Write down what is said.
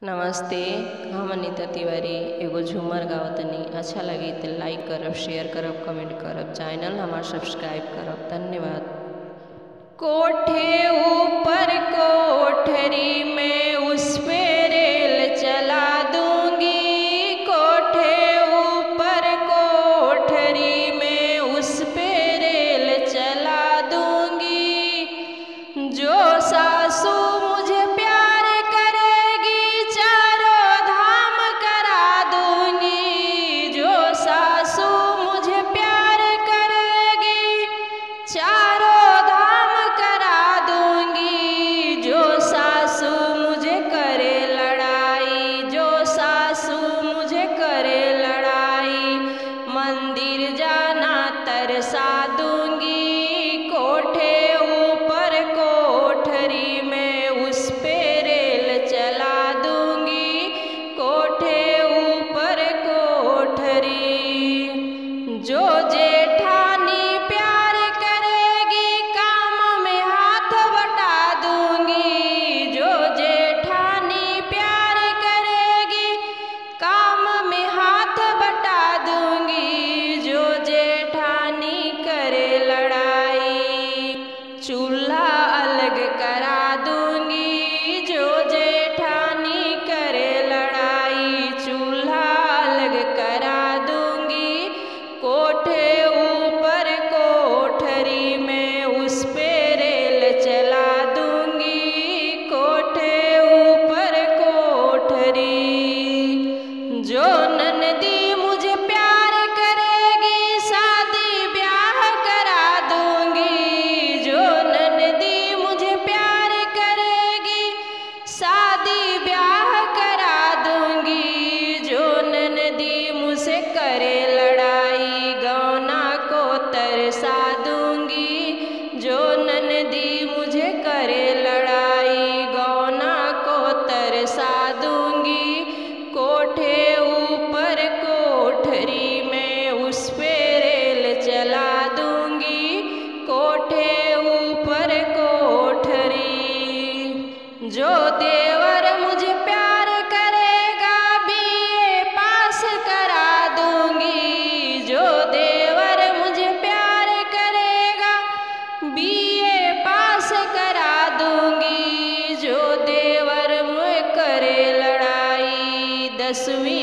नमस्ते। हम अनीता तिवारी एगो झूमर गावतनी। अच्छा लगी तो लाइक करब, शेयर करब, कमेंट करब, चैनल हमार सब्सक्राइब करब। धन्यवाद। कोठे ऊपर कोठरी में उस पे रेल चला दूंगी। कोठे ऊपर कोठरी में उस पे रेल चला दूंगी। जो सासू मुझे प्यार करेगी चारों धाम करा दूंगी। जो सासू मुझे प्यार करेगी चारों धाम करा दूंगी। जो सासू मुझे करे लड़ाई, जो सासू मुझे करे लड़ाई, मंदिर जाना तरसा दूंगी। कोठे ऊपर कोठरी में उस पे रेल चला दूंगी। कोठे ऊपर कोठरी। जो जेठानी प्यार करेगी काम में हाथ बटा दूंगी। जो जेठानी प्यार करेगी काम में हाथ बटा दूंगी। जो जेठानी करे लड़ाई चूल्हा अलग करा दूंगी। जो जेठानी करे लड़ाई चूल्हा अलग करा दूंगी। कोठे ऊपर कोठरी में उस पे रेल चला दूंगी। कोठे ऊपर कोठरी। जो ननदी मुझे प्यार करेगी शादी ब्याह करा दूंगी। जो ननदी मुझे प्यार करेगी शादी ब्याह करा दूंगी। जो ननदी मुझसे करे लड़ाई गौना को तरसा दूंगी। जो ननदी मुझे करे लड़ाई गौना को तरसा दूंगी। कोठे ऊपर कोठरी में उस पे रेल चला दूंगी। कोठे ऊपर कोठरी। जो देवर मुझे प्यार करेगा बीए पास करा दूंगी। जो देवर मुझे प्यार करेगा बीए पास करा दूंगी। जो देवर मुझे करे लड़ाई 10वीं